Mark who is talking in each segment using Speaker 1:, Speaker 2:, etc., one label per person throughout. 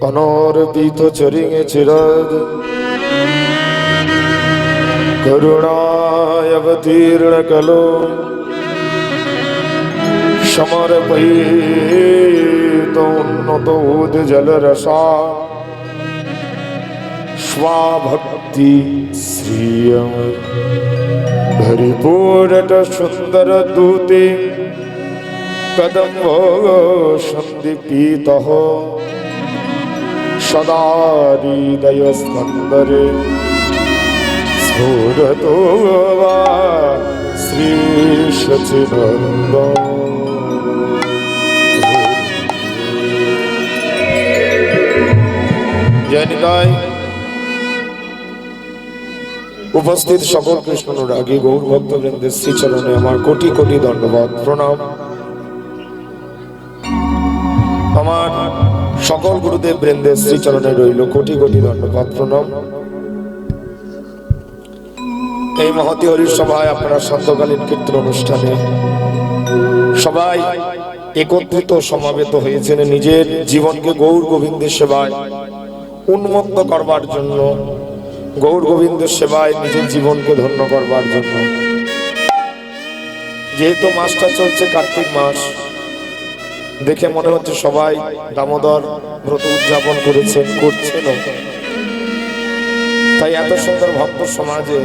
Speaker 1: অনর্পিত চরিঙে চিরদ করুণায় অবতীর্ণ কলো সমর্পিত উন্নত উজ্জ্বল রসা স্বাভক্তি শ্রিয়ম হরিপুরট সুন্দর দূতে কদম্ব সন্দীপিতঃ সদা হৃদয় স্কন্দরে স্ফুরতো বা শ্রী সচিদানন্দ। জয় উপস্থিত সকল কৃষ্ণ অনুরাগী গৌর ভক্তবৃন্দের শ্রীচরণে আমার কোটি কোটি দণ্ডবত প্রণাম। আমার সকল গুরুদেব বৃন্দের শ্রীচরণে রইল কোটি কোটি দণ্ডবত প্রণাম। এই মহতী হরির সভায় আপনারা সন্তকালীন কীর্তন অনুষ্ঠানে সবাই একত্রিত সমাবেত হয়েছেন নিজের জীবনকে গৌর গোবিন্দের সেবায় উন্মুক্ত করবার জন্য, গৌর গোবিন্দের সেবায় নিজের জীবনকে ধন্য করবার জন্য। যেহেতু মাসটা চলছে কার্তিক মাস, দেখে মনে হচ্ছে সবাই দামোদর ব্রত উদযাপন করেছেন, করছেন। তাই এত সুন্দর ভক্ত সমাজে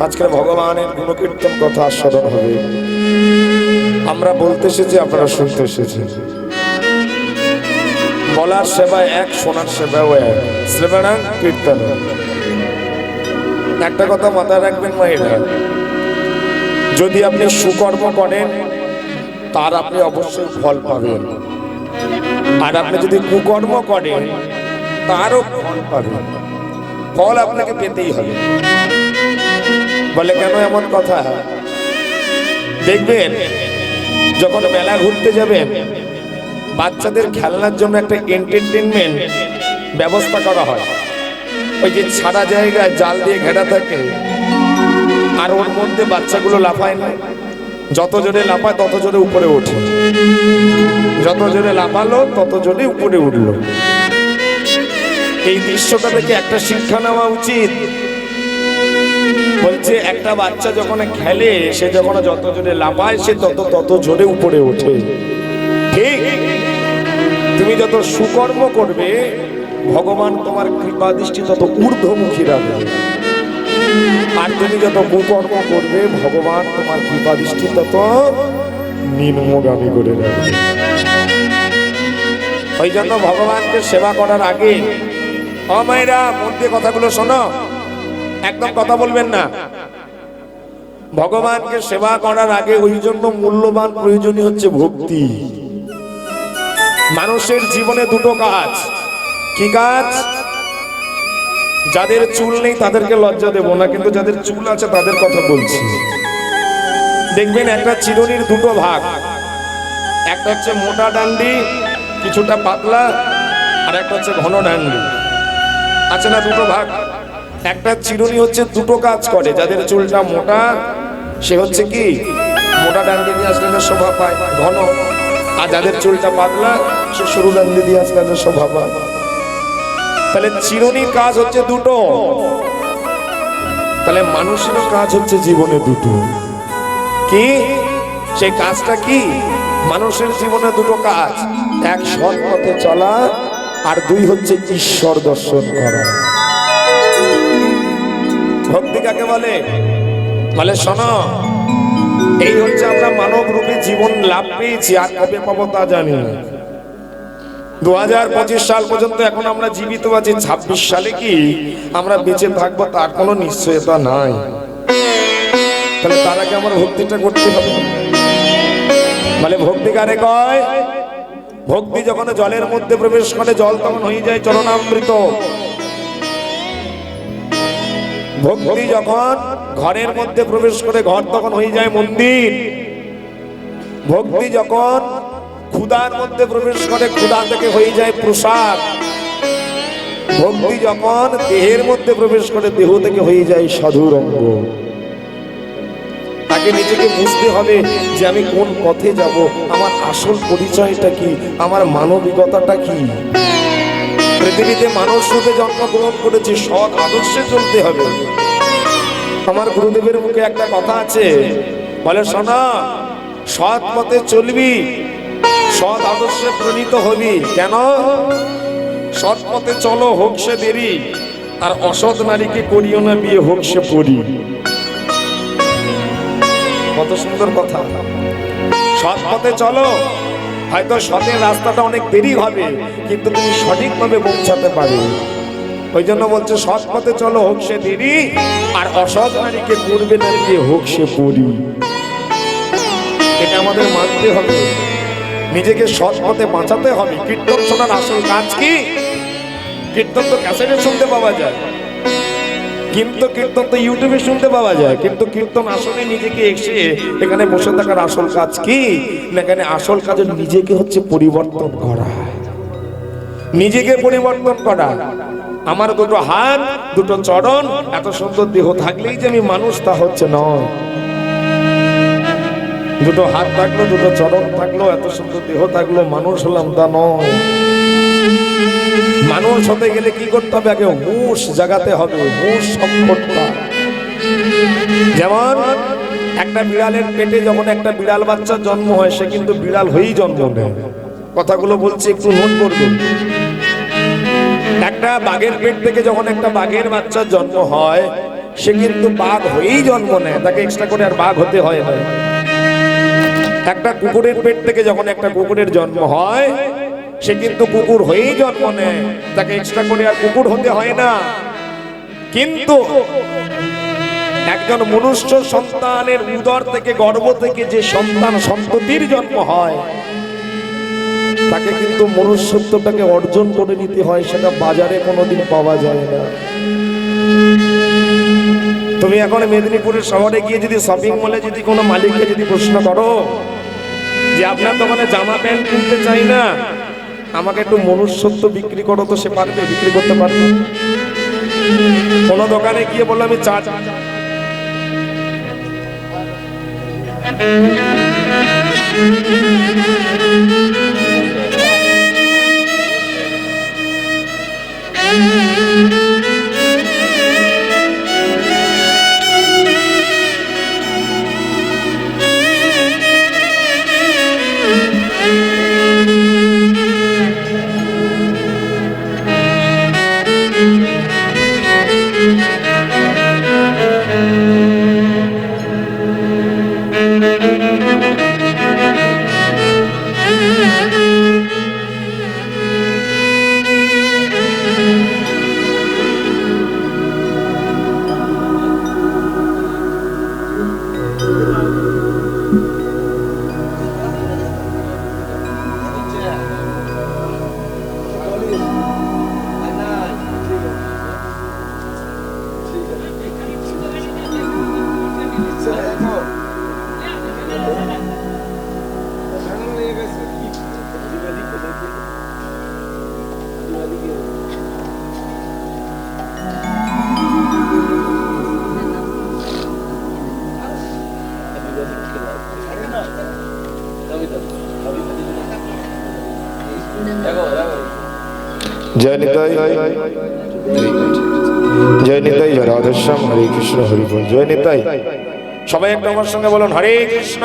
Speaker 1: আজকে ভগবানের গুণকীর্তন কথা আস্বাদন হবে। আমরা বলতে এসেছি, আপনারা শুনতে এসেছেন। বলার সেবা এক, শোনার সেবাও এক। শ্রবণাং কীর্তন। একটা কথা মাথায় রাখবেন মায়েরা, যদি আপনি সুকর্ম করেন তার আপনি অবশ্যই ফল পাবেন, আর আপনি যদি কুকর্ম করেন তারও ফল পাবেন। ফল আপনাকে পেতেই হবে। বলে কেন এমন কথা? দেখবেন যখন মেলা ঘুরতে যাবেন, বাচ্চাদের খেলনার জন্য একটা এন্টারটেইনমেন্ট ব্যবস্থা করা হয়। ওই যে ছাড়া জায়গায় জাল দিয়ে ঘেরা থাকে, আর ওর মধ্যে বাচ্চাগুলো লাফায় না। যত জোরে লাফায় তত জোরে উপরে ওঠে, যত জোরে লাফালো তত জোরে উপরে উঠলো। এই দৃশ্যটা থেকে একটা শিক্ষা নেওয়া উচিত। বলছে একটা বাচ্চা যখন খেলে, সে যখন যত জোরে লাফায় সে তত জোরে উপরে ওঠে। ঠিক তুমি যত সুকর্ম করবে, ভগবান তোমার কৃপা দৃষ্টি তত ঊর্ধ্বমুখী রাখবে, আর তুমি যত কুকর্ম করবে, ভগবান তোমার কৃপা দৃষ্টি তত নিম্নগামী করে রাখবে। ওই জন্য ভগবানকে সেবা করার আগে, মায়েরা মন দিয়ে কথাগুলো শোনো, একদম কথা বলবেন না। ভগবানকে সেবা করার আগে ওই জন্য মূল্যবান প্রয়োজনীয় হচ্ছে ভক্তি। মানুষের জীবনে দুটো কাজ। কি কাজ? যাদের চুল নেই তাদেরকে লজ্জা দেব না, কিন্তু যাদের চুল আছে তাদের কথা বলছি। দেখবেন একটা চিরুনির দুটো ভাগ, একটা হচ্ছে মোটা ডান্ডি কিছুটা পাতলা, আর একটা হচ্ছে ঘন ডান্ডি। আছে না দুটো ভাগ? একটা চিরুনি হচ্ছে দুটো কাজ করে। যাদের চুলটা মোটা সে হচ্ছে কি মোটা ডান্ডি দিয়ে আসলে শোভা পায়, ঘন। আর যাদের চুলটা পাতলা সে সরু ডান্ডি দিয়ে আসলে শোভা পায়। তাহলে চিরুনির কাজ হচ্ছে দুটো, তাহলে মানুষের কাজ হচ্ছে জীবনে দুটো। কি সেই কাজটা? কি মানুষের জীবনে দুটো কাজ, এক সৎ পথে চলা, আর দুই হচ্ছে ঈশ্বর দর্শন করা। ভক্তি কাকে বলে? বলে শোনো, এই হচ্ছে আমরা মানব রূপে জীবন লাভ পেয়েছি, আর কবে পাবো তা জানি না। 2025 সাল পর্যন্ত এখন আমরা জীবিত আছি। 26 সালে কি আমরা বেঁচে থাকবো তার কোনো নিশ্চয়তা নাই। তাহলে তার আগে আমার ভক্তিটা করতে হবে। মানে ভক্তি কারে কয়? ভক্তি যখন জলের মধ্যে প্রবেশ করে, জল তখন হয়ে যায় চরণামৃত। ভক্তি যখন ঘরের মধ্যে প্রবেশ করে, ঘর তখন হয়ে যায় মন্দির। ভক্তি যখন ক্ষুধার মধ্যে প্রবেশ করে, ক্ষুধা থেকে হয়ে যায় প্রসাদ। ভক্তি যখন দেহের মধ্যে প্রবেশ করে, দেহ থেকে হয়ে যায় সাধুর অঙ্গ। তাকে নিজেকে বুঝতে হবে যে আমি কোন পথে যাব, আমার আসল পরিচয়টা কি, আমার মানবিকতাটা কি। পৃথিবীতে মানুষ রূপে জন্মগ্রহণ করেছি, সৎ আদর্শে চলতে হবে। আমার গুরুদেবের মুখে একটা কথা আছে, বলে শোনা, সৎ পথে চলবি, সৎ আদর্শে প্রণীত হবি। কেন? সৎ পথে চলো, হোক সে দেরি, আর অসৎ নারীকে করিও না বিয়ে, হোক সে পরি। কত সুন্দর কথা। সৎ পথে চলো, হয়তো সতের রাস্তাটা অনেক দেরি হবে, কিন্তু তুমি সঠিকভাবে পৌঁছাতে পারবে। ওই জন্য বলছে সৎ পথে চলো, হোক সে দেরি, আর অসৎ নারীকে করবে না বিয়ে, হোক সে পরি। এটা আমাদের মানতে হবে, নিজেকে সৎ পথে বাঁচাতে হবে। কীর্তন শোনার আসল কাজ কি? কীর্তন তো ক্যাসেটে শুনতে পাওয়া যায়, কিন্তু কীর্তন তো ইউটিউবে শুনতে পাওয়া যায়, কিন্তু কীর্তন আসলে নিজেকে এসে এখানে বসে থাকার আসল কাজ কি? না, এখানে আসল কাজ নিজেকে হচ্ছে পরিবর্তন করা, নিজেকে পরিবর্তন করা। আমার দুটো হাত, দুটো চরণ, এত সুন্দর দেহ থাকলেই যে আমি মানুষ তা হচ্ছে নয়। দুটো হাত থাকলো, দুটো চরণ থাকলো, এত সুন্দর দেহ থাকলো, মানুষ হলাম তা নয়। মানুষ হতে গেলে কি করতে হবে? আগে হুঁশ জাগাতে হবে, হুঁশ সম্পদটা। যেমন একটা বিড়ালের পেটে যখন একটা বিড়াল বাচ্চার জন্ম হয়, সে কিন্তু বিড়াল হয়েই জন্ম নেয়। কথাগুলো বলছি, একটু নোট করবেন। একটা বাঘের পেট থেকে যখন একটা বাঘের বাচ্চার জন্ম হয়, সে কিন্তু বাঘ হয়েই জন্ম নেয়, তাকে এক্সট্রা করে আর বাঘ হতে হয় না। একটা কুকুরের পেট থেকে যখন একটা কুকুরের জন্ম হয়, সে কিন্তু কুকুর হয়েই জন্ম নেয়, তাকে এক্সট্রা করে আর কুকুর হতে হয় না। কিন্তু একজন মনুষ্য সন্তানের উদর থেকে, গর্ভ থেকে যে সন্তান সন্ততির জন্ম হয়, তাকে কিন্তু মনুষ্যত্বটাকে অর্জন করে নিতে হয়, সেটা বাজারে কোনোদিন পাওয়া যায় না। তুমি এখন মেদিনীপুরের শহরে গিয়ে যদি শপিং মলে যদি কোনো মালিককে যদি প্রশ্ন করো যে আপনার দোকানে জামা প্যান্ট কিনতে চাই না, আমাকে একটু মনুষ্যত্ব বিক্রি করো, তো সে পারবে? বিক্রি করতে পারবে? কোন দোকানে গিয়ে বললো আমি চা জয় নিতাই, জয় নিতাই, জয় রাধেশ্যাম, হরে কৃষ্ণ, হরি বল। জয় নিতাই। সবাই একটু আমার সঙ্গে বলুন, হরে কৃষ্ণ,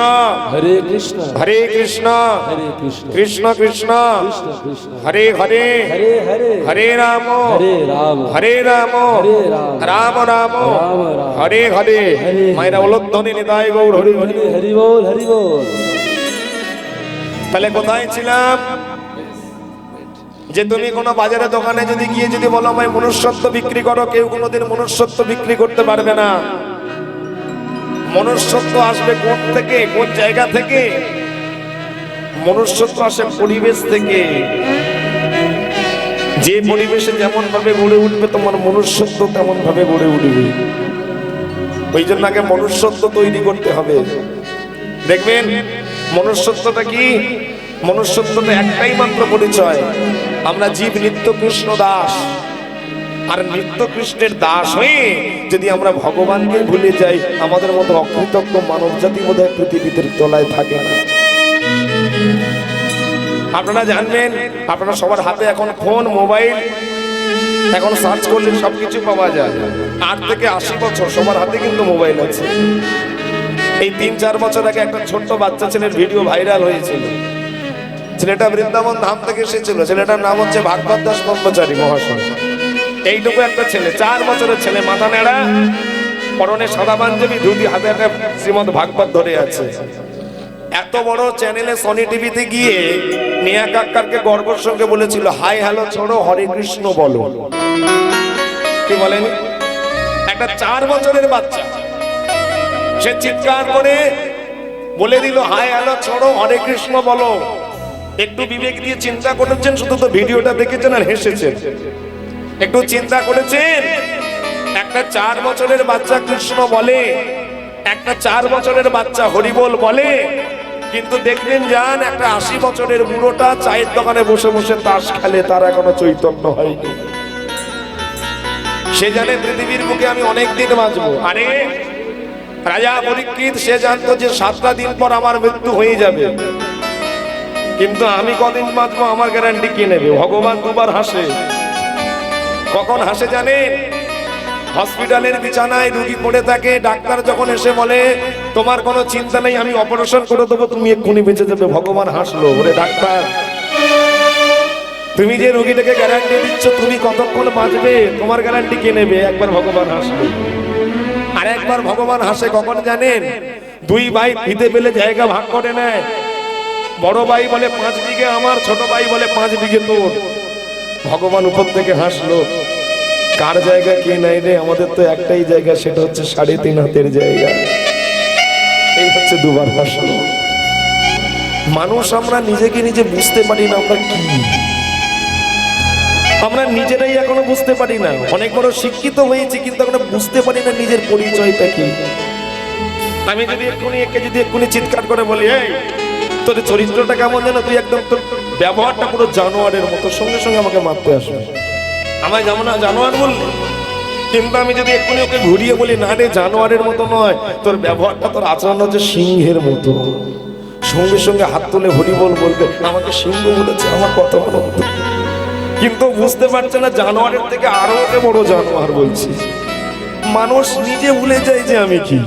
Speaker 2: হরে কৃষ্ণ,
Speaker 1: হরে কৃষ্ণ,
Speaker 2: হরে কৃষ্ণ,
Speaker 1: কৃষ্ণ কৃষ্ণ,
Speaker 2: কৃষ্ণ কৃষ্ণ,
Speaker 1: হরে হরে,
Speaker 2: হরে হরে,
Speaker 1: হরে রাম,
Speaker 2: হরে রাম,
Speaker 1: হরে রাম,
Speaker 2: হরে রাম,
Speaker 1: রাম রাম,
Speaker 2: রাম রাম,
Speaker 1: হরে হরে।
Speaker 2: হরে
Speaker 1: মায়েরা উলধ্বনি নিতাই গৌর হরি হরি।
Speaker 2: হরে হরি বল, হরি বল।
Speaker 1: তাহলে কোথায় ছিলাম? যে তুমি কোনো বাজারে দোকানে যদি গিয়ে যদি বলো ভাই মনুষ্যত্ব বিক্রি করো, কেউ কোনোদিন মনুষ্যত্ব বিক্রি করতে পারবে না। মনুষ্যত্ব আসবে কোন থেকে, কোন জায়গা থেকে? মনুষ্যত্ব আসে পরিবেশ থেকে। যে পরিবেশে যেমন ভাবে গড়ে উঠবে, তোমার মনুষ্যত্ব তেমন ভাবে গড়ে উঠবে। ওই জন্য আগে মনুষ্যত্ব তৈরি করতে হবে। দেখবেন মনুষ্যত্বটা কি? মনুষ্যত্বটা একটাই মাত্র পরিচয়, আমরা জীব নিত্য কৃষ্ণ দাস। আর নিত্য কৃষ্ণের দাস হয়ে যদি আমরা ভগবানকে ভুলে যাই, আমাদের মতো অকৃতজ্ঞ মানব জাতি বোধহয় পৃথিবীতে তলায় থাকে না। আপনারা জানবেন, আপনারা সবার হাতে এখন ফোন, মোবাইল, এখন সার্চ করলে সবকিছু পাওয়া যায়। 8 থেকে 80 বছর সবার হাতে কিন্তু মোবাইল আছে। এই 3-4 বছর আগে একটা ছোট্ট বাচ্চা ছেলের ভিডিও ভাইরাল হয়েছিল। ছেলেটা বৃন্দাবন ধাম থেকে এসেছিল। ছেলেটার নাম হচ্ছে ভাগবত দাস ব্রহ্মচারী মহাশয়। এইটুকু একটা ছেলে, 4 বছরের ছেলে, মাথা নেড়া, পরনে সাদা পাঞ্জাবি, ধুতি, হাতে একটা শ্রীমদ ভাগবত ধরে আছে। এত বড় চ্যানেলে সনি টিভিতে গিয়ে নেহা কাক্কারকে গর্বের সঙ্গে বলেছিল, হাই হ্যালো ছোড়ো, হরে কৃষ্ণ বলো। কি বলেন? একটা 4 বছরের বাচ্চা, সে চিৎকার করে বলে দিল, হাই হ্যালো ছোড়ো, হরে কৃষ্ণ বলো। একটু বিবেক দিয়ে চিন্তা করেছেন? শুধু তো ভিডিওটা দেখেছেন আর হেসেছেন। একটু চিন্তা করেছেন? একটা 4 বছরের বাচ্চা কৃষ্ণ বলে, একটা 4 বছরের বাচ্চা হরিবোল বলে, কিন্তু দেখবেন যান একটা 80 বছরের বুড়োটা চায়ের দোকানে বসে বসে তাস খেলে, তার এখনো চৈতন্য হয়নি। সে জানে পৃথিবীর বুকে আমি অনেক দিন বাঁচবো। আরে রাজা পরীক্ষিত, সে জানতো যে 7টা দিন পর আমার মৃত্যু হয়ে যাবে, কিন্তু আমি কদিন বাঁচবো আমার গ্যারান্টি কে নেবে? ভগবান দুবার হাসে। কখন হাসে জানেন? হসপিটালের বিছানায় রোগী পড়ে থাকে, ডাক্তার যখন এসে বলে তোমার কোনো চিন্তা নেই, আমি অপারেশন করে দেবো, তুমি এক্ষুনি বেঁচে যাবে, ভগবান হাসলো। ওরে ডাক্তার, তুমি যে রোগীটাকে গ্যারান্টি দিচ্ছ তুমি কতক্ষণ বাঁচবে, তোমার গ্যারান্টি কে নেবে? একবার ভগবান হাসলো। আর একবার ভগবান হাসে কখন জানেন? 2 ভাই ফিতে পেলে জায়গা ভাগ করে নেয়। বড় ভাই বলে 5 বিঘে আমার, ছোট ভাই বলে 5 বিঘে তোর। ভগবান উপর থেকে হাসলো, কার জায়গা কে নাই রে, আমাদের তো একটাই জায়গা, সেটা হচ্ছে 3.5 হাতের জায়গা। এই হচ্ছে দুবার হাসলো। মানুষ আমরা নিজেকে নিজে বুঝতে পারি না আমরা কি, আমরা নিজেরাই এখনো বুঝতে পারি না। অনেক বড় শিক্ষিত হয়েছি কিন্তু আমরা বুঝতে পারি না নিজের পরিচয়টা কি। আমি যদি এক্ষুনি চিৎকার করে বলি, এই তোর চরিত্রটা কেমন যেন, তুই একদম তোর ব্যবহারটা পুরো জানোয়ারের মতো, সঙ্গে সঙ্গে আমাকে মারতে আসবে। আমায় যেমন জানোয়ার বললি, কিন্তু আমি যদি এক্ষুনি ওকে ঘুরিয়ে বলি, না রে জানোয়ারের মতো নয়, তোর ব্যবহারটা, তোর আচরণ হচ্ছে সিংহের মতো, সঙ্গে সঙ্গে হাত তুলে হরিবোল বলবে, আমাকে সিংহ বলেছে, আমার কথা বলো। কিন্তু বুঝতে পারছে না জানোয়ারের থেকে আরো বড় জানোয়ার বলছি। মানুষ নিজে ভুলে যায় যে আমি কি।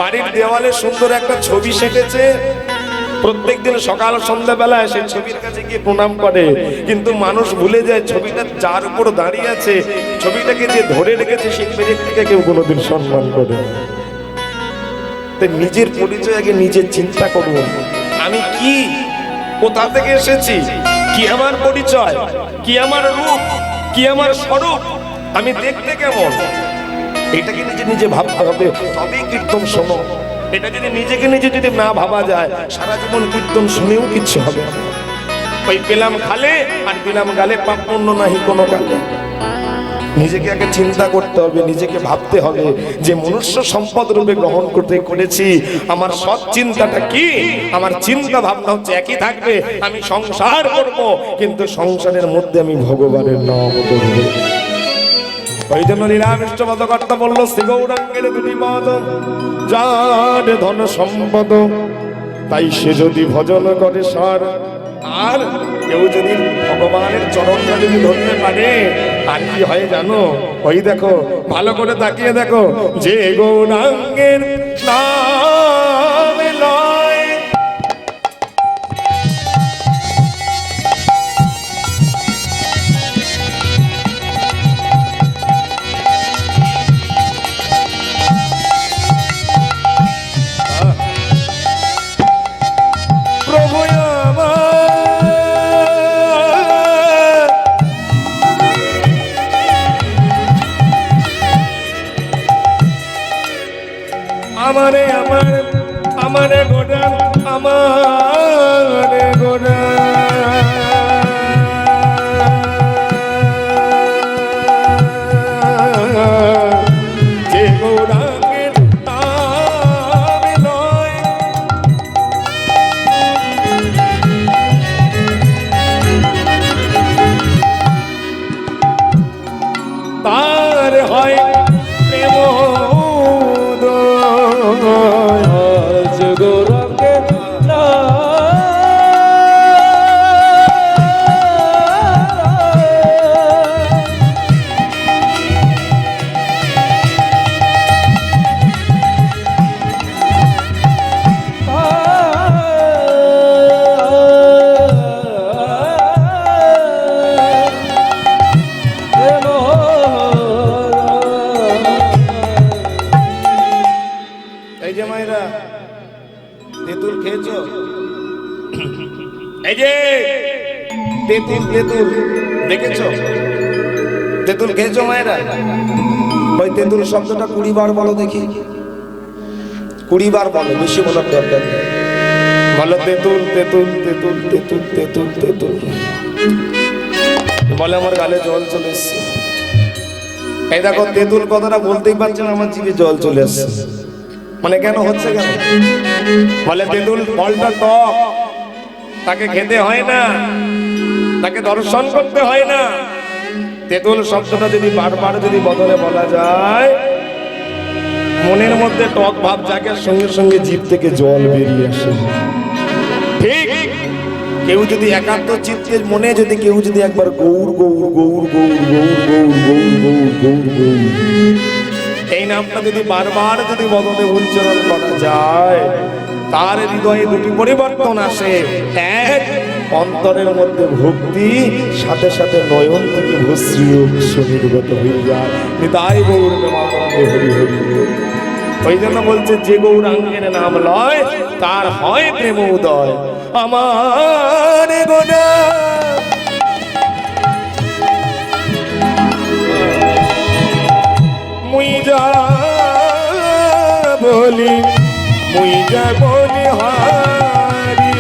Speaker 1: বাড়ির দেওয়ালে সুন্দর একটা ছবি সেঁটেছে, প্রত্যেকদিন সকাল সন্ধ্যা বেলায় সেই ছবির কাছে গিয়ে প্রণাম করে, কিন্তু মানুষ ভুলে যায় ছবিটা যার উপর দাঁড়িয়ে আছে, ছবিটাকে যে ধরে রেখেছে সেই ব্যক্তিকে কেউ কোনোদিন সম্মান করে। তাই নিজের পরিচয় আগে নিজে চিন্তা করুন, আমি কি, কোথা থেকে এসেছি, কি আমার পরিচয়, কি আমার রূপ, কি আমার স্বরূপ, আমি দেখতে কেমন, এটাকে নিজে নিজে ভাবতে হবে, তবেই কীর্তন শোনো। এটা যদি নিজেকে নিজে যদি না ভাবা যায়, সারা জীবন কীর্তন শুনেও কিচ্ছু হবে না। ওই পেলাম খালে আর পেলাম গালে, পাপ পুণ্য নাহি কোনো কালে। নিজেকে আগে চিন্তা করতে হবে, নিজেকে ভাবতে হবে যে মনুষ্য সম্পদ রূপে গ্রহণ করতে করেছি, আমার সৎ চিন্তাটা কি, আমার চিন্তা ভাবনা হচ্ছে একই থাকবে, আমি সংসার করব, কিন্তু সংসারের মধ্যে আমি ভগবানের নাম করব। ওই জন্য লীলাবিষ্ট পদকর্তা বলল, শ্রী গৌরাঙ্গের 2টি পদ, যার ধন সম্পদ, তাই সে যদি ভজন করে সার। আর কেউ যদি ভগবানের চরণটা যদি ধরতে পারে, আর কি হয় জানো? ওই দেখো, ভালো করে তাকিয়ে দেখো, যে গৌরাঙ্গের নাম লয়, আমারে আমার এই যে তেঁতুল তেঁতুল দেখেছো? তেঁতুল খেয়েছো মায়েরা? ওই তেঁতুল শব্দটা 20 বার বলো দেখি, 20 বার বলো, বেশি বলার দরকার নেই। বলো তেঁতুল তেঁতুল তেঁতুল তেঁতুল তেঁতুল তেঁতুল। বলে আমার গালে জল চলে এসছে। এই দেখো তেঁতুল কথাটা বলতেই পারছে না, আমার জিভে জল চলে আসছে। মানে কেন হচ্ছে কেন? বলে তেঁতুল ফলটা টক, তাকে খেতে হয় না, তাকে দর্শন করতে হয় না। তেঁতুল শব্দটা যদি বারবার যদি বদলে বলা যায়, মনের মধ্যে টক ভাব জাগে, সঙ্গে সঙ্গে জিভ থেকে জল বেরিয়ে আসে। ঠিক কেউ যদি একান্ত চিত্তের মনে যদি কেউ যদি একবার গৌর গৌর গৌর গৌর গৌর গৌর গৌর গৌর গৌর গৌর এই নামটা যদি বারবার যদি বদলে উচ্চারণ করা যায়, তার হৃদয়ে দুটি পরিবর্তন আসে। এক, অন্তরের মধ্যে ভক্তি, সাথে সাথে নয়ন থেকে ভস্রী নির্গত হয়ে যায়। তাই গৌর প্রেমানন্দে হরি হরি। ওই জন্য বলছে যে গৌরাঙ্গের নাম লয় তার হয় প্রেম উদয়। আমার গোনা মুই যা বলি, মুই যা বলি হারি।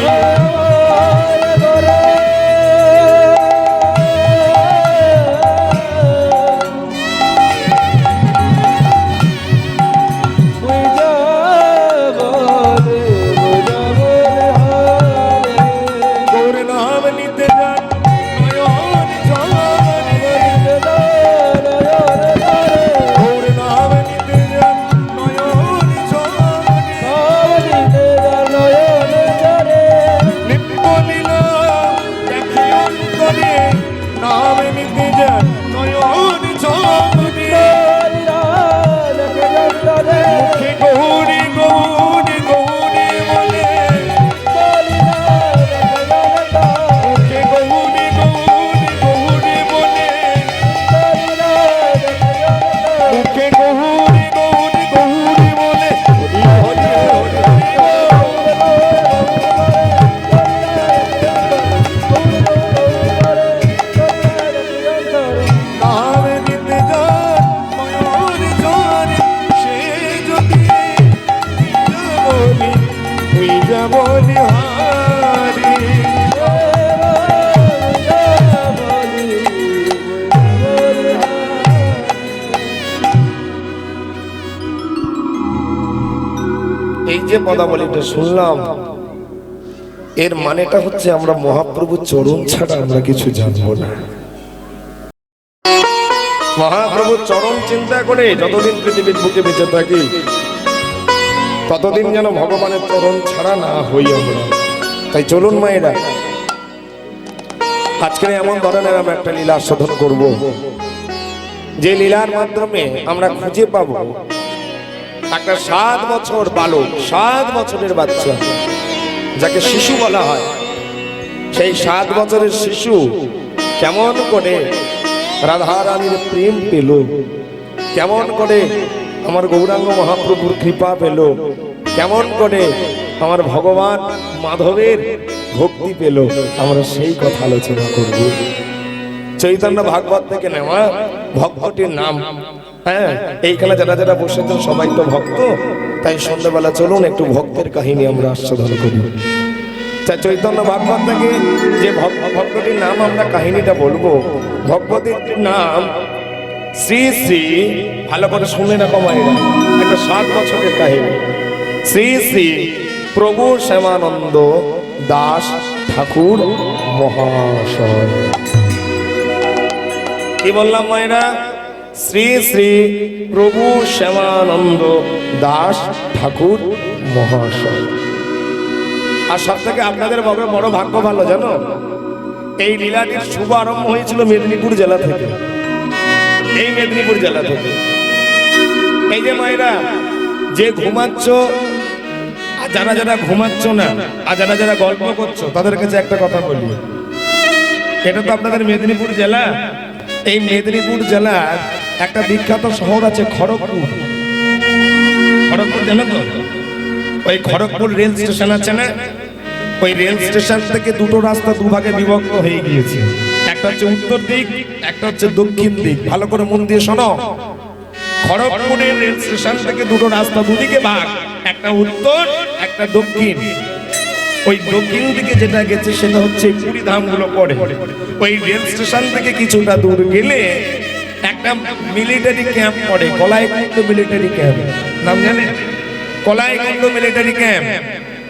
Speaker 1: এই যে পদাবলীটা শুনলাম, এর মানেটা হচ্ছে আমরা মহাপ্রভুর চরণ ছাড়া আমরা কিছু জানবো না। মহাপ্রভুর চরণ চিন্তা করে যতদিন পৃথিবীর বুকে বেঁচে থাকি, ততদিন যেন ভগবানের চরণ ছাড়া না হই আমরা। তাই চলুন মায়েরা, আজকে এমন ধরনের আমরা একটা লীলা আস্বাদন করব, যে লীলার মাধ্যমে আমরা খুঁজে পাবো একটা 7 বছর বালক, 7 বছরের বাচ্চা, যাকে শিশু বলা হয়। সেই 7 বছরের শিশু কেমন করে রাধারানীর প্রেম পেল, কেমন করে আমার গৌরাঙ্গ মহাপ্রভুর কৃপা পেল, কেমন করে আমার ভগবান মাধবের ভক্তি পেল, আমরা সেই কথা আলোচনা করব। চৈতন্য ভাগবত থেকে নেওয়া ভক্তটির নাম। হ্যাঁ, এইখানে যারা যারা বসেছেন সবাই তো ভক্ত, তাই সন্ধ্যাবেলা চলুন একটু ভক্তের কাহিনী আমরা আস্বাদন করি। চৈতন্য ভাগবত থেকে যে ভক্তটির নাম আমরা কাহিনীটা বলবো, ভক্তটির নাম শ্রী শ্রী, ভালো করে শুনে রাখো মায়েরা, একটা 7 বছরের কাহিনী। শ্রী শ্রী প্রভু শ্যামানন্দ দাস ঠাকুর মহাশয়। কি বললাম মায়েরা? শ্রী শ্রী প্রভু শ্যামানন্দ দাস ঠাকুর মহাশয়। আর সব থেকে আপনাদের বড় ভাগ্য ভালো জানো, এই লীলাটির শুভ আরম্ভ হয়েছিল মেদিনীপুর জেলা থেকে। এই মেদিনীপুর জেলা থেকে। এই যে মায়েরা যে ঘুমাচ্ছ, আর যারা যারা ঘুমাচ্ছ না, আর যারা যারা গল্প করছো, তাদের কাছে একটা কথা বলি, এটা তো আপনাদের মেদিনীপুর জেলা। এই মেদিনীপুর জেলার একটা বিখ্যাত শহর আছে খড়গপুর। খড়গপুর জানো তো? ওই খড়গপুর রেল স্টেশন আছে না, ওই রেল স্টেশন থেকে দুটো রাস্তা দুভাগে বিভক্ত হয়ে গিয়েছে, একটা হচ্ছে উত্তর দিক, একটা হচ্ছে দক্ষিণ দিক। ভালো করে মন দিয়ে শোনো, খড়গপুরের রেল স্টেশন থেকে দুটো রাস্তা দুদিকে ভাগ, একটা উত্তর একটা দক্ষিণ। ওই দক্ষিণ দিকে যেটা গেছে সেটা হচ্ছে পুরী ধামগুলো পড়ে। ওই রেল স্টেশন থেকে কিছুটা দূর গেলে একটা মিলিটারি ক্যাম্প পড়ে, কলাইকুণ্ড মিলিটারি ক্যাম্প, নাম জানেন? কলাইকুণ্ড মিলিটারি ক্যাম্প।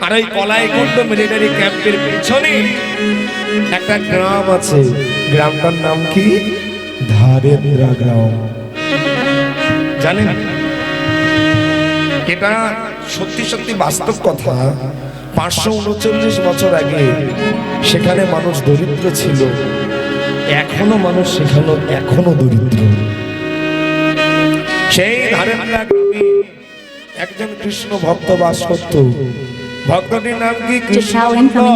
Speaker 1: আর ওই কলাইকুণ্ড মিলিটারি ক্যাম্পের পিছনে একটা গ্রাম আছে, গ্রামটার নাম কি? ধারেন্দ্রা গ্রাম। জানেন, এটা সত্যি সত্যি বাস্তব কথা। 539 বছর আগে সেখানে মানুষ দরিদ্র ছিল, এখনো মানুষ সেখানে এখনো দরিদ্র। সেই ধারেন্দ্রা গ্রামে একজন কৃষ্ণ ভক্ত বাস করত। ভক্তটির নাম কি? কৃষ্ণ মণ্ডল।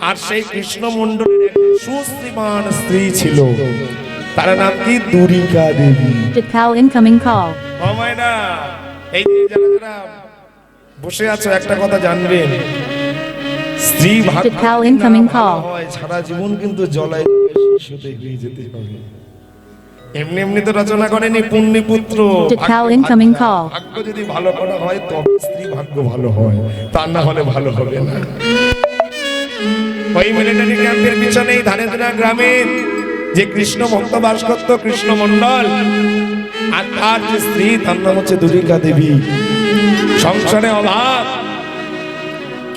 Speaker 1: আর সেই কৃষ্ণ মণ্ডলের একজন সুশ্রীমান স্ত্রী ছিল, তার নাম কি? দুরিকা দেবী।
Speaker 3: Incoming call.
Speaker 1: ও মাইনা, এই যে যারা যারা বসে আছো একটা কথা জানবেন, স্ত্রী ভাগ্য
Speaker 3: Incoming call.
Speaker 1: হয় সারা জীবন কিন্তু জলায় শিশুতে হয়ে যেতে হবে। এমনি এমনি তো রচনা করেনি পুণ্যপুত্র।
Speaker 3: Incoming call.
Speaker 1: ভাগ্য যদি ভালো করা হয় তবে স্ত্রী ভাগ্য ভালো হয়, তা না হলে ভালো হবে না। ওই মিলিটারি ক্যাম্পের পিছনেই ধানেদ্রা গ্রামের যে কৃষ্ণ ভক্ত বাস করত, কৃষ্ণ মণ্ডল, আর তার যে স্ত্রী তার নাম হচ্ছে দুরিকা দেবী। সংসারে অভাব,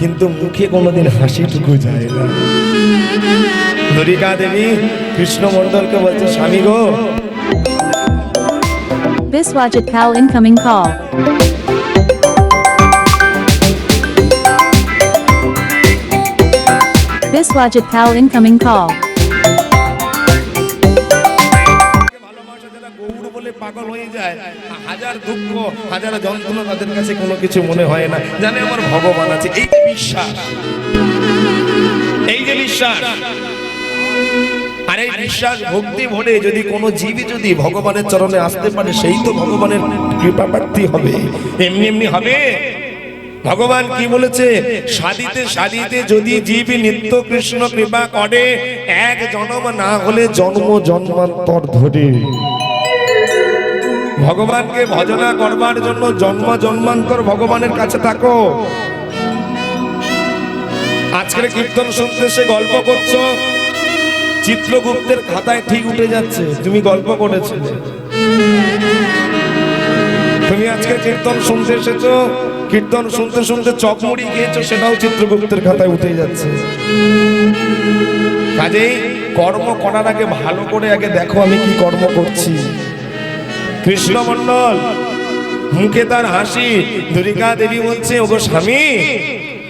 Speaker 1: কিন্তু মুখে কোনোদিন হাসিটুকু যায় না। দুরিকা দেবী কৃষ্ণ মণ্ডলকে বলছে, স্বামী গো,
Speaker 3: Biswajit Pal incoming call. Biswajit Pal incoming call.
Speaker 1: ভালোবাসা যারা গৌর বলে পাগল হয়ে যায়, হাজার দুঃখ হাজার যন্ত্রণা তাদের কাছে কোনো কিছু মনে হয় না, জানে আমার ভগবান আছে। এই যে বিশ্বাস, এই যে বিশ্বাস, আর এই বিশ্বাস ভক্তি ভরে যদি কোনো জীবই যদি ভগবানের চরণে আসতে পারে, সেই তো ভগবানের কৃপা প্রাপ্তি হবে। এমনি এমনি হবে? ভগবান কি বলেছে? সাধিতে সাধিতে যদি জীব নিত্য কৃষ্ণ কৃপা করে, এক জন্ম না হলে জন্ম জন্মান্তর ধরে। ভগবানকে ভজনা করবার জন্য জন্ম জন্মান্তর ভগবানের কাছে থাকো। আজকের কীর্তন শুনতে সে গল্প করছো, চিত্রগুপ্তের খাতায় ঠিক উঠে যাচ্ছে তুমি গল্প করেছিলে। তুমি আজকে কীর্তন শুনতে এসেছো, কীর্তন শুনতে শুনতে চকমুড়ি খেয়েছো, সেটাও চিত্রগুপ্তের খাতায় উঠে যাচ্ছে। কাজেই কর্ম করার আগে ভালো করে আগে দেখো আমি কি কর্ম করছি। কৃষ্ণ মণ্ডল মুখে তার হাসি। দুরিকা দেবী বলছে, ওগো স্বামী,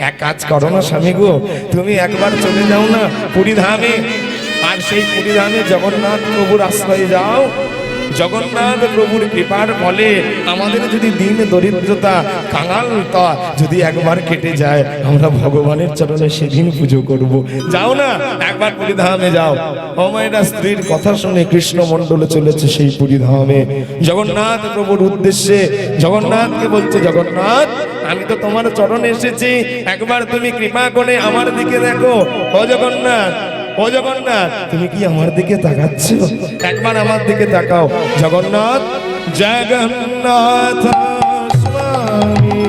Speaker 1: এক কাজ করো না স্বামী গো, তুমি একবার চলে যাও না পুরী ধামে, আর সেই পুরী ধামে জগন্নাথ প্রভুর আশ্রয়ে যাও। জগন্নাথ প্রভুর কৃপার ফলে আমাদের যদি দিন দরিদ্রতা কাঙালতা যদি একবার কেটে যায়, আমরা ভগবানের চরণে সেদিন পুজো করব। যাও না একবার পুরী ধামে যাও। অমায়রা স্ত্রীর কথা শুনে কৃষ্ণ মণ্ডলে চলেছে সেই পুরী ধামে জগন্নাথ প্রভুর উদ্দেশ্যে। জগন্নাথকে বলছে, জগন্নাথ আমি তো তোমার চরণে এসেছি, একবার তুমি কৃপা করে আমার দিকে দেখো। ও জগন্নাথ, ও জগন্নাথ, তুমি কি আমার দিকে তাকাচ্ছ? একবার আমার দিকে তাকাও। জগন্নাথ, জগন্নাথ স্বামী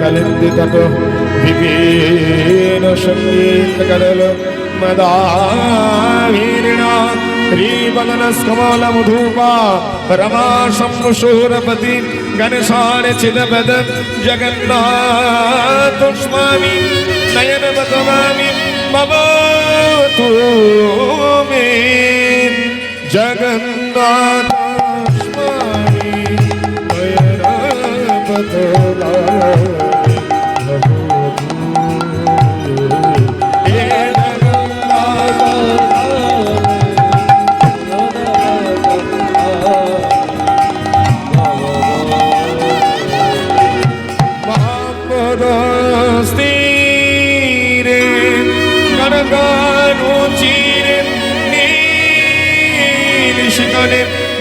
Speaker 1: कलिंदितट विभीन संगीत करल मदावीर्णा श्रीवदनस्कमल मधुपा रमा शंभुशूरपति गणेशान चिदपद जगन्नाथ स्वामी नयन बतवामी मम তুমি জগন্নাথ স্বামী দয়ার পথগামী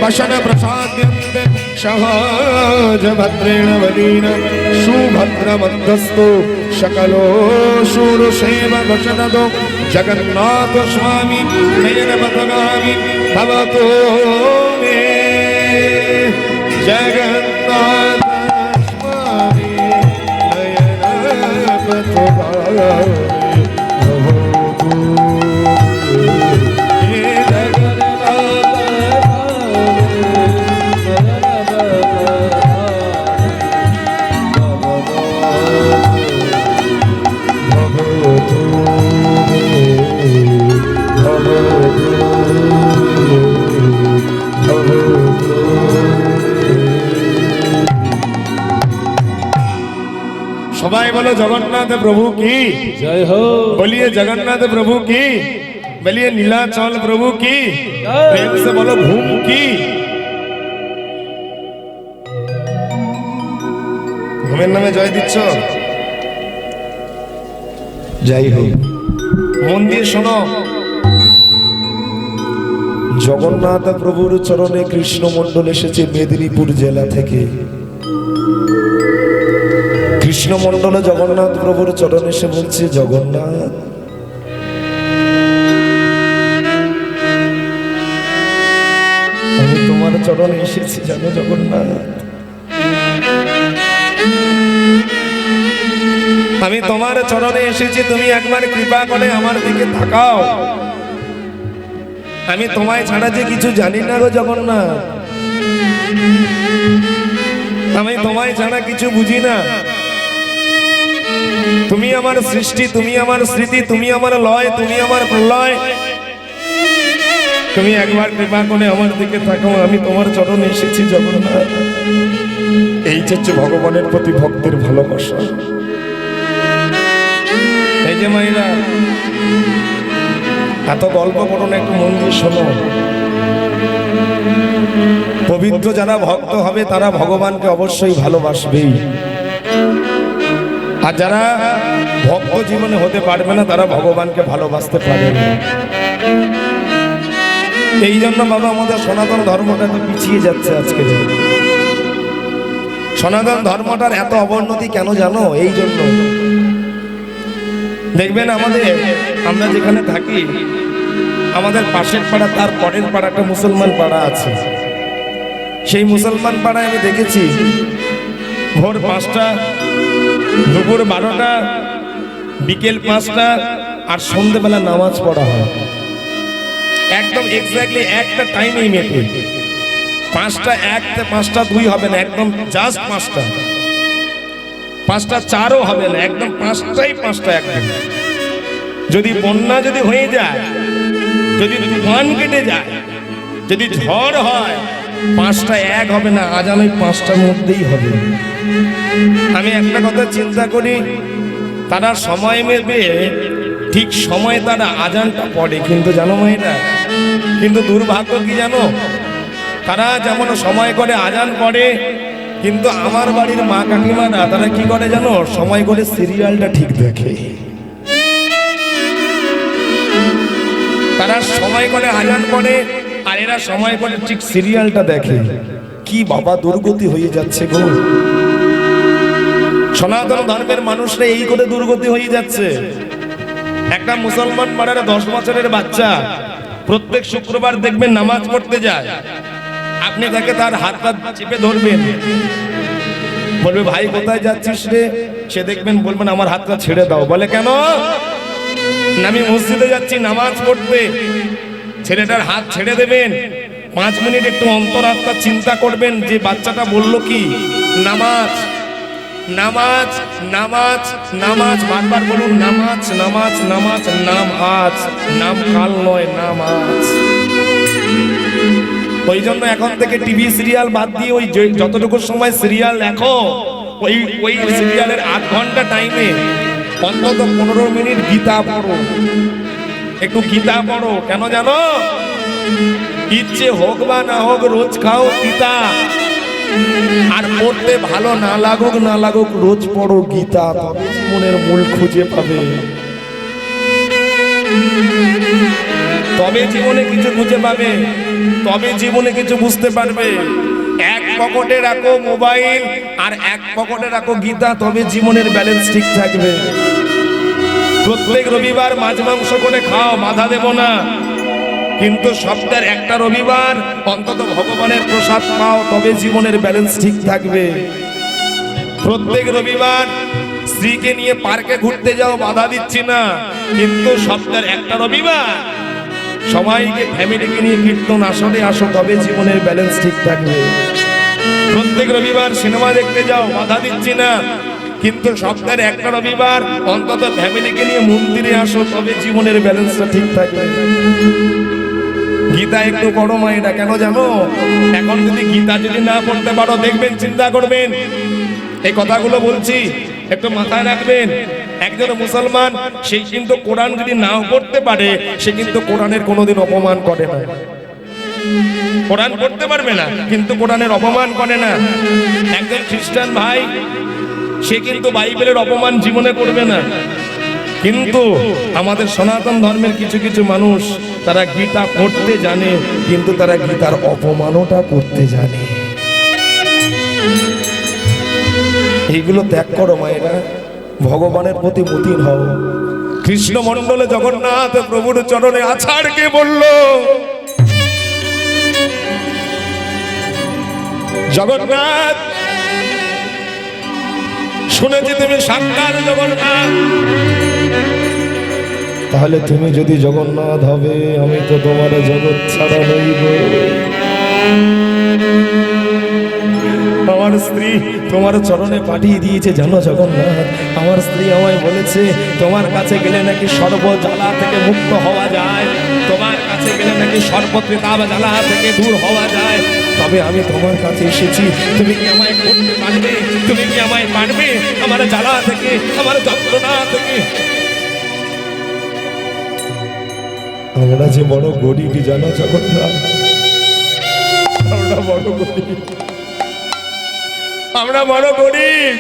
Speaker 1: वशन प्रसाद्यन्ते सहज भद्रेण बलीन सुभद्र मध्यस्थो शकलो शूरसेव वशनदो जगन्नाथ स्वामी नयन पथगामी भवतो मे जगन्नाथ स्वामी नयन पथगामी সবাই বলো জগন্নাথ প্রভু কি
Speaker 2: জয় হো।
Speaker 1: बोलिए जगन्नाथ प्रभु की बोलिए नीलाचल प्रभु की प्रेम से बोलो घूम की ঘুমের নামে জয় দিচ্ছ যাই হোক মন দিয়ে শোনো জগন্নাথ প্রভুর চরণে কৃষ্ণ মণ্ডল এসেছে মেদিনীপুর জেলা থেকে কৃষ্ণ মণ্ডল জগন্নাথ প্রভুর চরণে এসে বলছে জগন্নাথ আমি তোমার চরণে এসেছি জানো জগন্নাথ আমি তোমার চরণে এসেছি তুমি একবার কৃপা করে আমার দিকে তাকাও আমি তোমায় ছাড়া যে কিছু জানি না গো জগন্নাথ আমি তোমায় ছাড়া কিছু বুঝি না তুমি আমার সৃষ্টি তুমি আমার স্মৃতি তুমি আমার লয় তুমি আমার প্রলয় তুমি একবার কৃপা করে আমার দিকে তাকাও আমি তোমার চরণে এসেছি জগন্নাথ এই হচ্ছে ভগবানের প্রতি ভক্তের ভালোবাসা এই যে মাইরা এত গল্প করো না একটু মন দিয়ে শোনো পবিত্র যারা ভক্ত হবে তারা ভগবানকে অবশ্যই ভালোবাসবেই আর যারা ভক্ত জীবনে হতে পারবে না তারা ভগবানকে ভালোবাসতে পারবে না এই জন্য বাবা আমাদের সনাতন ধর্মটা তো পিছিয়ে যাচ্ছে আজকে সনাতন ধর্মটার এত অবনতি কেন জানো এই জন্য দেখবেন আমরা যেখানে থাকি আমাদের পাশের পাড়া তার পরের পাড়া একটা মুসলমান পাড়া আছে সেই মুসলমান পাড়ায় আমি দেখেছি ভোর 5টা দুপুর 12টা বিকেল 5টা আর সন্ধ্যেবেলা নামাজ পড়া হয় একদম এক্স্যাক্টলি একটা টাইমেই মেপে 5টা 1 তে 5টা 2 হবে না একদম জাস্ট 5টা 5টা 4ও হবে না একদম 5টাই 5টা একদম যদি বন্যা যদি হয়ে যায় যদি তুফান কেটে যায় যদি ঝড় হয় 5টা 1 হবে না আজান ওই 5টার মধ্যেই হবে আমি একটা কথা চিন্তা করি তারা সময় মেপে ঠিক সময় তারা আজানটা পড়ে কিন্তু জানো মেয়েটা কিন্তু দুর্ভাগ্য কি জানো তারা যেমন সময় করে আজান পড়ে কিন্তু আমার বাড়ির মা কাকিমারা তারা কি করে জানো সময় করে সিরিয়ালটা ঠিক দেখে তারা সময় করে আজান পড়ে আর এরা সময় করে ঠিক সিরিয়ালটা দেখে কি বাবা দুর্গতি হয়ে যাচ্ছে গো সনাতন ধর্মের মানুষরা এই করে দুর্গতি হয়ে যাচ্ছে একটা মুসলমান পাড়ার 10 বছরের বাচ্চা প্রত্যেক শুক্রবার দেখবেন নামাজ পড়তে যায় আপনি তাকে তার হাতটা চেপে ধরবেন বলবে ভাই কোথায় যাচ্ছিস রে সে দেখবেন বলবেন আমার হাতটা ছেড়ে দাও বলে কেন না আমি মসজিদে যাচ্ছি নামাজ পড়তে ছেলেটার হাত ছেড়ে দেবেন 5 মিনিট একটু অন্তরাত্মা চিন্তা করবেন যে বাচ্চাটা বলল কি নামাজ নামাজ নামাজ নামাজ, বারবার বলুন নামাজ নামাজ নামাজ, নামাজ, নাম কাল নয়, নামাজ। ওই জন্য এখন থেকে টিভি সিরিয়াল বাদ দিয়ে ওই যতটুকু সময় সিরিয়াল দেখো, ওই ওই সিরিয়ালের 8 ঘন্টা টাইমে অন্তত 15 মিনিট গীতা পড়ো, একটু গীতা পড়ো। কেন জানো? ইচ্ছে হোক বা না হোক রোজ খাও গীতা, আর পড়তে ভালো না লাগুক রোজ পড়ো গীতা, তবে জীবনের মূল খুঁজে পাবে, তবে জীবনে কিছু খুঁজে পাবে, তবে জীবনে কিছু বুঝতে পারবে। এক পকেটে রাখো মোবাইল আর এক পকেটে রাখো গীতা, তবে জীবনের ব্যালেন্স ঠিক থাকবে। প্রত্যেক রবিবার মাছ মাংস করে খাও, বাধা দেব না, কিন্তু সপ্তাহের একটা রবিবার অন্তত ভগবানের প্রসাদ পাও, তবে জীবনের ব্যালেন্স ঠিক থাকবে। প্রত্যেক রবিবার স্ত্রীকে নিয়ে পার্কে ঘুরতে যাও, বাধা দিচ্ছি না, কিন্তু সপ্তাহের একটা রবিবার সবাইকে ফ্যামিলিকে নিয়ে কীর্তন আসরে আসো, তবে জীবনের ব্যালেন্স ঠিক থাকবে। প্রত্যেক রবিবার সিনেমা দেখতে যাও, বাধা দিচ্ছি না, কিন্তু সপ্তাহের একটা রবিবার অন্তত ফ্যামিলিকে নিয়ে মন্দিরে আসো, তবে জীবনের ব্যালেন্সটা ঠিক থাকবে। গীতা একটু পড়ো মায়েরা, কেন জানো? এখন যদি গীতা যদি না পড়তে পারো, দেখবেন, চিন্তা করবেন, এই কথাগুলো বলছি একটু মাথায় রাখবেন। একজন মুসলমান সে কিন্তু কোরআন যদি নাও পড়তে পারে, সে কিন্তু কোরআনের কোনোদিন অপমান করে না। কোরআন পড়তে পারবে না কিন্তু কোরআনের অপমান করে না। একজন খ্রিস্টান ভাই সে কিন্তু বাইবেলের অপমান জীবনে করবে না, কিন্তু আমাদের সনাতন ধর্মের কিছু কিছু মানুষ তারা গীতা পড়তে জানে, কিন্তু তারা গীতার অপমানটা করতে জানে। এইগুলো ত্যাগ করো মায়েরা, ভগবানের প্রতি মতিন হও। কৃষ্ণ মণ্ডলে জগন্নাথ প্রভুর চরণে আছাড় কে বলল, জগন্নাথ শুনেছি তুমি সাক্ষাৎ জগন্নাথ, তাহলে তুমি যদি জগন্নাথ হবে, আমি তো তোমার জগৎ ছাড়া রইব। আমার স্ত্রী তোমার চরণে পাঠিয়ে দিয়েছে, জানো জগন্নাথ, আমার স্ত্রী আমায় বলেছে তোমার কাছে গেলে নাকি সর্ব জ্বালা থেকে মুক্ত হওয়া যায়, তোমার কাছে গেলে নাকি সর্বত্রিতাপ জ্বালা থেকে দূর হওয়া যায়। তবে আমি তোমার কাছে এসেছি, তুমি কি আমায় করতে পারবে? তুমি কি আমায় পারবে আমার জ্বালা থেকে, আমার যন্ত্রণা থেকে? আমরা যে বড় গরিব জানো জগন্নাথ, আমরা বড় গরিব, আমরা বড় গরিব।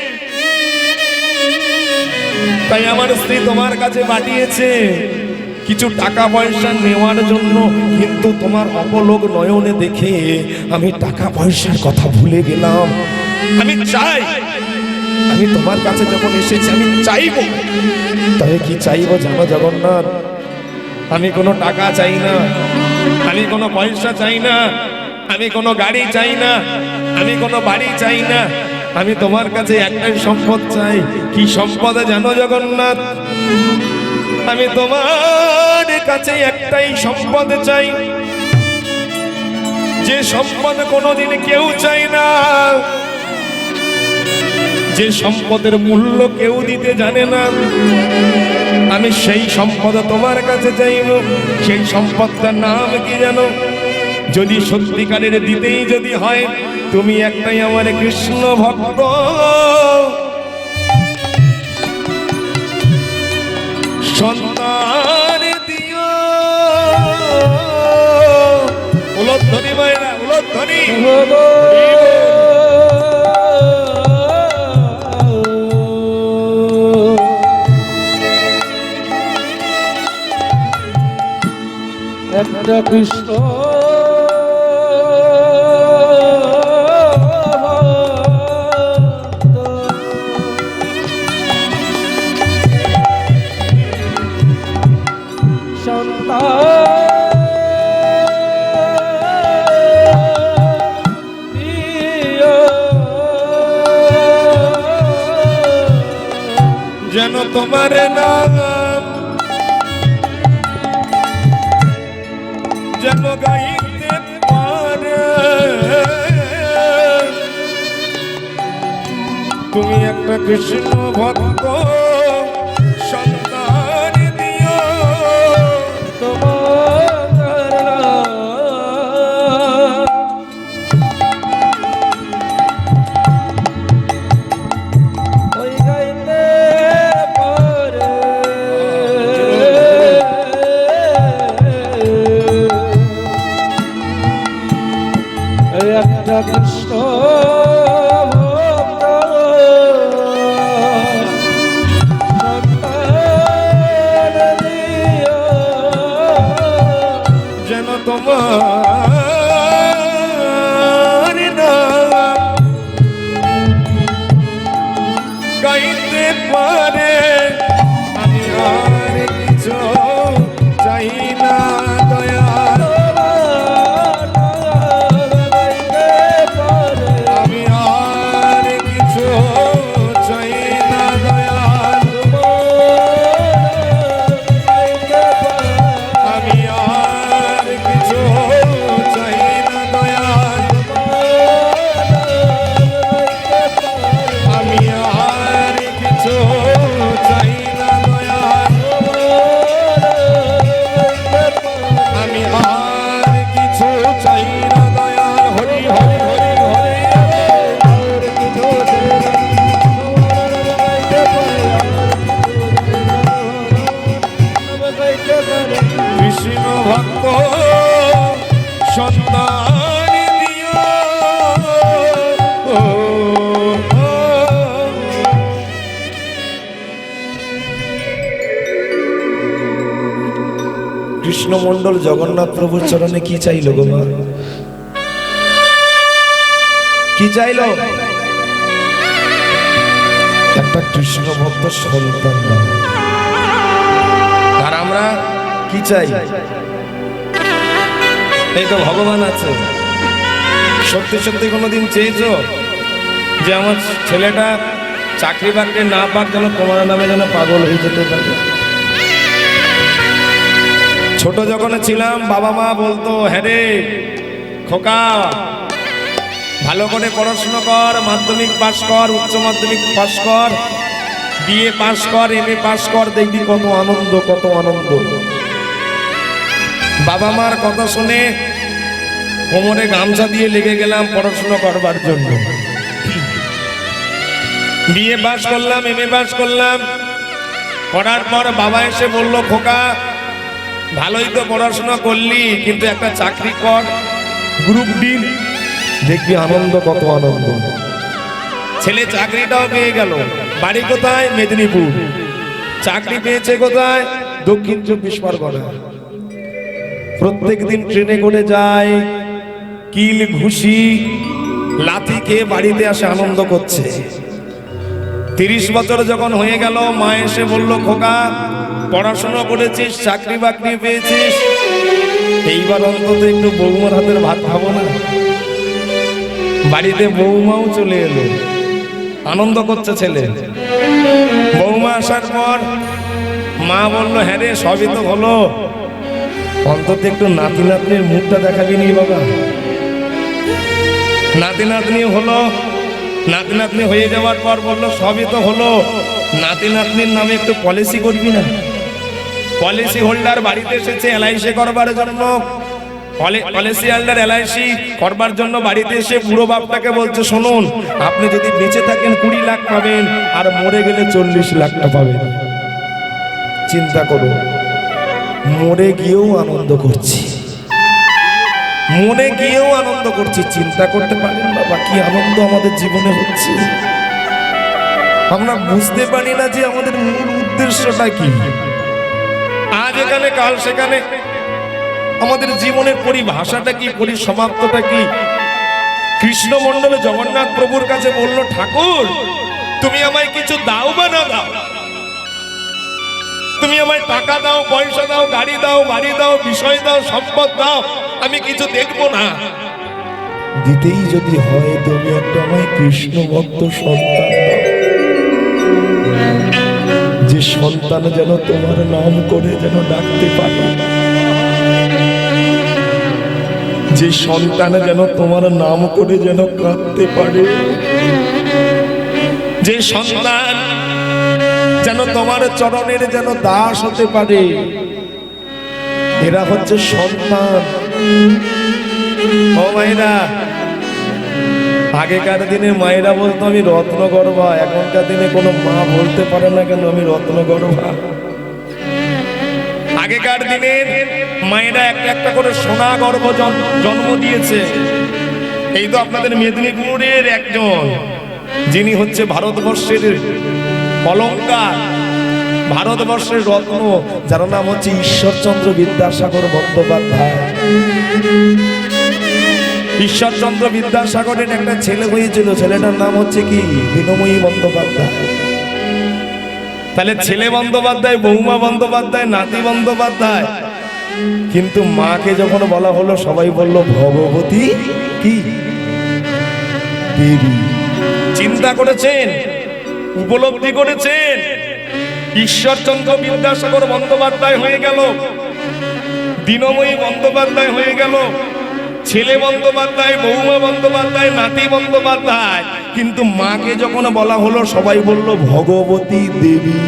Speaker 1: তাই আমার স্ত্রী তোমার কাছে পাঠিয়েছে কিছু টাকা পয়সা নেওয়ার জন্য, কিন্তু তোমার অপলোক নয়নে দেখে আমি টাকা পয়সার কথা ভুলে গেলাম। আমি চাই, আমি তোমার কাছে যখন এসেছি আমি চাইবো। তবে কি চাইবো জানো জগন্নাথ? আমি কোনো টাকা চাই না, আমি কোনো পয়সা চাই না, আমি কোনো গাড়ি চাই না, আমি কোনো বাড়ি চাই না, আমি তোমার কাছে একটাই সম্পদ চাই। কি সম্পদ জানো জগন্নাথ? আমি তোমার কাছে একটাই সম্পদ চাই, যে সম্পদ কোনোদিন কেউ চাই না, যে সম্পদের মূল্য কেউ দিতে জানে না। আমি সেই সম্পদ তোমার কাছে চাইব। সেই সম্পদটার নাম কি জানো? যদি সত্যিকারের দিতেই যদি হয়, তুমি একটাই আমার কৃষ্ণ ভক্ত, সন্তান দিও। উলধ্বনি মায়েরা, উলধ্বনি।
Speaker 2: একটা কৃষ্ণ
Speaker 1: যেন তোমার নাম যেন গাইতে পারে, তুমি একটা কৃষ্ণ ভক্ত সন্তান দিও।
Speaker 2: তোমার ওই গাইতে পারে একটা কৃষ্ণ ভক্ত সন্তান দিও।
Speaker 1: যেন তোমার নাম গাইতে পারে, আমি আর কিছু চাই না দয়াল। আমি আর কিছু চাই না দয়াল। আমি আর কিছু চাই না দয়াল। আমি আর কিছু চাই না দয়াল। আমি আর কিছু চাই না দয়াল। হরি হরি হরি কৃষ্ণ ভক্ত সন্তান দিও। কৃষ্ণমণ্ডল জগন্নাথ প্রভুর চরণে কি চাইল গো মা? কি চাইল? একটা কৃষ্ণ ভক্ত সন্তান দাও। আর আমরা কি চাই? এই তো ভগবান আছে। সত্যি সত্যি কোনোদিন চেয়েছো যে আমার ছেলেটা চাকরি বাকরি না পাক, যেন তোমার নামে যেন পাগল হয়ে যেতে পারে? ছোট যখন ছিলাম বাবা মা বলতো, হ্যাঁ রে খোকা, ভালো করে পড়াশোনা কর, মাধ্যমিক পাস কর, উচ্চ মাধ্যমিক পাস কর, বিএ পাস কর, এমএ পাস কর, দেখবি কত আনন্দ, কত আনন্দ। বাবা মার কথা শুনে কোমরে গামছা দিয়ে লেগে গেলাম পড়াশোনা করবার জন্য। বিএ পাস করলাম, এমএ পাস করলাম, করার পর বাবা এসে বলল, খোকা ভালোই তো পড়াশোনা করলি, কিন্তু একটা চাকরি কর, গ্রুপ ডি, দেখবি আনন্দ, কত আনন্দ। ছেলে চাকরিটাও পেয়ে গেল। বাড়ি কোথায়? মেদিনীপুর। চাকরি পেয়েছে কোথায়? দক্ষিণ 24 পরগনা। প্রত্যেক দিন ট্রেনে করে যায়, কিল ঘুষি লাথি খেয়ে বাড়িতে আসে, আনন্দ করছে। 30 বছর যখন হয়ে গেল, মা এসে বলল, খোকা পড়াশোনা করেছিস, চাকরি বাকরি পেয়েছিস, এইবার অন্তত একটু বৌমার হাতের ভাত খাবো না? বাড়িতে বৌমাও চলে এলো, আনন্দ করছে ছেলে। বৌমা আসার পর মা বলল, হ্যাঁ রে সবই তো হলো, অন্তত একটু নাতি নাতনির মুখটা দেখাবি নি বাবা? নাতি নাতনি হলো। নাতি নাতনি হয়ে যাওয়ার পর বললো, সবই তো হলো, নাতি নাতনির নামে একটু পলিসি করবি না? পলিসি হোল্ডার বাড়িতে এসেছে এলআইসি করবার জন্য। পলিসি হোল্ডার এলআইসি করবার জন্য বাড়িতে এসে বুড়ো বাপটাকে বলছে, শুনুন, আপনি যদি বেঁচে থাকেন 20 লাখ পাবেন, আর মরে গেলে 40 লাখটা পাবেন। চিন্তা করো, মরে গিয়েও আনন্দ করছি, মনে গিয়েও আনন্দ করছি। চিন্তা করতে পারেন বাবা কি আনন্দ আমাদের জীবনে হচ্ছে? আমরা বুঝতে পারি না যে আমাদের মূল উদ্দেশ্যটা কি। আজ এখানে কাল সেখানে, আমাদের জীবনের পরিভাষাটা কি, পরিসমাপ্তটা কি? কৃষ্ণমণ্ডলে জগন্নাথ প্রভুর কাছে বলল, ঠাকুর তুমি আমায় কিছু দাও বা না দাও, তুমি আমায় টাকা দাও, পয়সা দাও, গাড়ি দাও, বাড়ি দাও, বিষয় দাও, সম্পদ দাও, আমি কিছু দেখবো না। দিতেই যদি হয় তুমি একটা আমায় কৃষ্ণ ভক্ত সন্তান দাও, যে সন্তান যেন তোমার নাম করে যেন ডাকতে পারে, যে সন্তান যেন তোমার নাম করে যেন কাঁদতে পারে, যে সন্তান যেন তোমার চরণের যেন দাস হতে পারে, এরা হচ্ছে সন্তান। ও মায়েরা, আগেকার দিনে মায়েরা বলতো আমি রত্নগর্ভা, এখনকার দিনে কোনো মা বলতে পারে না কেন আমি রত্নগর্ভা। আগেকার দিনের মায়েরা একটা একটা করে সোনা গর্ভ জন্ম দিয়েছে। এই তো আপনাদের মেদিনীপুরের একজন, যিনি হচ্ছে ভারতবর্ষের অলংকার, ভারতবর্ষের রত্ন, যার নাম হচ্ছে ঈশ্বরচন্দ্র বিদ্যাসাগর বন্দ্যোপাধ্যায়। ঈশ্বরচন্দ্র বিদ্যাসাগরের একটা ছেলে হয়েছিল, ছেলেটার নাম হচ্ছে কি দীনময়ী বন্দ্যোপাধ্যায়। তাহলে ছেলে বন্দ্যোপাধ্যায়, বৌমা বন্দ্যোপাধ্যায়, নাতি বন্দ্যোপাধ্যায়। কিন্তু মাকে যখন বলা হলো সবাই বলল ভগবতী কি দেবী। চিন্তা করেছেন, উপলব্ধি করেছেন, ঈশ্বরচন্দ্র বিদ্যাসাগর বন্দ্যোপাধ্যায় হয়ে গেল, দীনময়ী বন্দ্যোপাধ্যায় হয়ে গেল, ছেলে বন্দ্যোপাধ্যায়, বৌমা বন্দ্যোপাধ্যায়, নাতি বন্দ্যোপাধ্যায়। কিন্তু মাকে যখন বলা হলো সবাই বলল ভগবতী দেবী।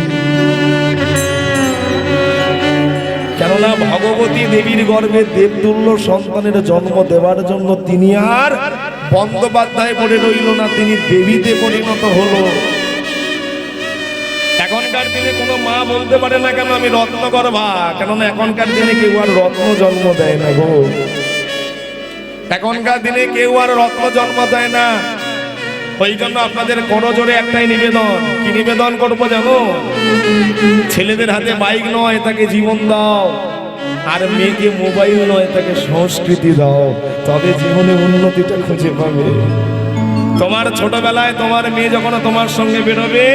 Speaker 1: কেননা ভগবতী দেবীর গর্ভে দেবতুল্য সন্তানের জন্ম দেওয়ার জন্য তিনি আর বন্দ্যোপাধ্যায় পড়ে রইল না, তিনি দেবীতে পরিণত হলো। এখনকার দিনে কোনো মা বলতে পারে না কেন আমি রত্নগর্ভা, কেননা এখনকার দিনে কেউ আর রত্ন জন্ম দেয় না গো। এখনকার দিনে কেউ আর রত্ন জন্ম দেয় না। ওই জন্য আপনাদের করজোরে একটাই নিবেদন। কি নিবেদন করবো জানো? ছেলেদের হাতে বাইক নয়, তাকে জীবন দাও, আর মেয়েকে মোবাইল নয়, তাকে সংস্কৃতি দাও, তবে জীবনে উন্নতিটা খুঁজে পাবে। তোমার ছোটবেলায় তোমার মেয়ে যখন তোমার সঙ্গে বেরোবে,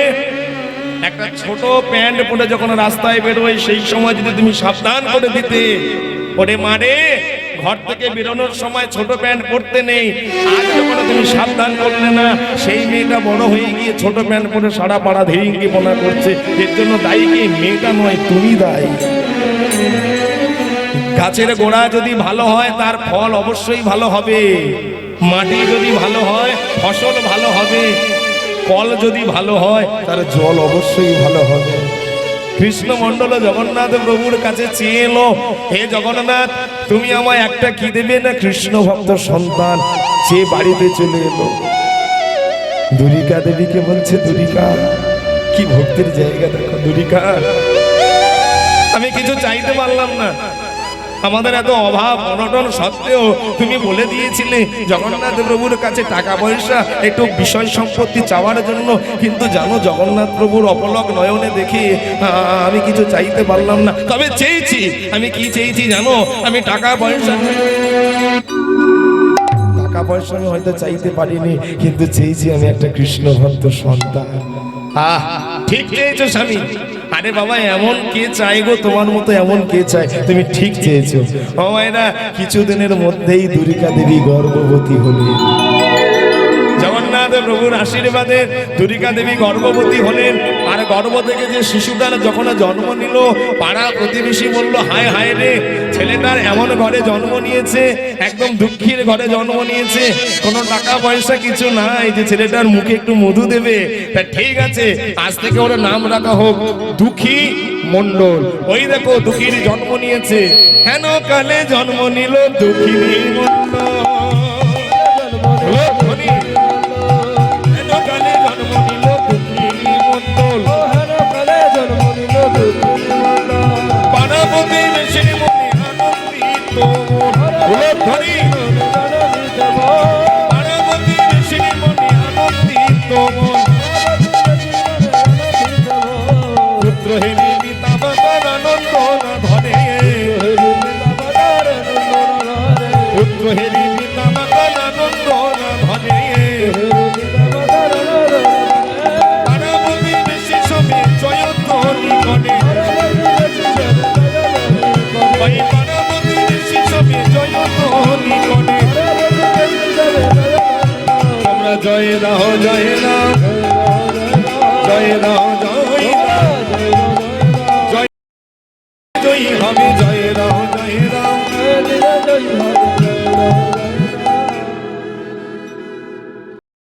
Speaker 1: একটা ছোট প্যান্ট পরে যখন রাস্তায় বেরোয়, সেই সময় যদি তুমি সাবধান করে দিতে, ওরে মারে ঘর থেকে বেরোনোর সময় ছোট প্যান্ট পরতে নেই, আজ যখন তুমি সাবধান করলে না, সেই মেয়েটা বড় হয়ে গিয়ে ছোট প্যান্ট পরে সারা পাড়া ধেইঙ্গি বোনা করছে। এর জন্য দায়ী কি? মেয়েটা নয়, তুমি দায়ী। গাছের গোড়া যদি ভালো হয় তার ফল অবশ্যই ভালো হবে, মাটি যদি ভালো হয় ফসল ভালো হবে, কল যদি ভালো হয় তার জল অবশ্যই ভালো হবে। কৃষ্ণ মণ্ডল জগন্নাথ প্রভুর কাছে চেয়ে এলো, হে জগন্নাথ তুমি আমায় একটা কি দেবে না? কৃষ্ণ ভক্ত সন্তান। সে বাড়িতে চলে এলো, দুরিকা দেবীকে বলছে, দুরিকা কি ভক্তির জায়গা দেখো, দুরিকা আমি কিছু চাইতে পারলাম না, আমাদের এত অভাব অনটন সত্ত্বেও তুমি বলে দিয়েছিলে জগন্নাথ প্রভুর কাছে টাকা পয়সা একটু বিষয় সম্পত্তি চাওয়ার জন্য, কিন্তু জানো জগন্নাথ প্রভুর অপলক নয়নে দেখে আমি কিছু চাইতে পারলাম না, তবে চেয়েছি। আমি কি চেয়েছি জানো? আমি টাকা পয়সা আমি হয়তো চাইতে পারিনি, কিন্তু চেয়েছি আমি একটা কৃষ্ণ ভক্ত সন্তান। ঠিক চেয়েছো স্বামী। আরে বাবা, এমন কে চাই গো তোমার মতো, এমন কে চায়? তুমি ঠিক চেয়েছো। ও মায়েরা, কিছুদিনের মধ্যেই দুরিকা দেবী গর্ভবতী হলেন। জগন্নাথ প্রভুর আশীর্বাদে দুরিকা দেবী গর্ভবতী হলেন। আর গর্ভ থেকে যে শিশুটার যখন জন্ম নিল, পাড়া প্রতিবেশী বলল, হায় হায় রে, ছেলেটার এমন ঘরে জন্ম নিয়েছে, একদম দুঃখীর ঘরে জন্ম নিয়েছে, কোনো টাকা পয়সা কিছু নাই যে ছেলেটার মুখে একটু মধু দেবে। তা ঠিক আছে, আজ থেকে ওর নাম রাখা হোক দুঃখী মণ্ডল। ওই দেখো দুঃখীর জন্ম নিয়েছে, হেন কালে জন্ম নিল দুঃখিনী মণ্ডল। জয় রাহ জয় রাম, জয় রাহ জয় রাম, জয় জয় হবে, জয় রাহ জয় রাম, জয়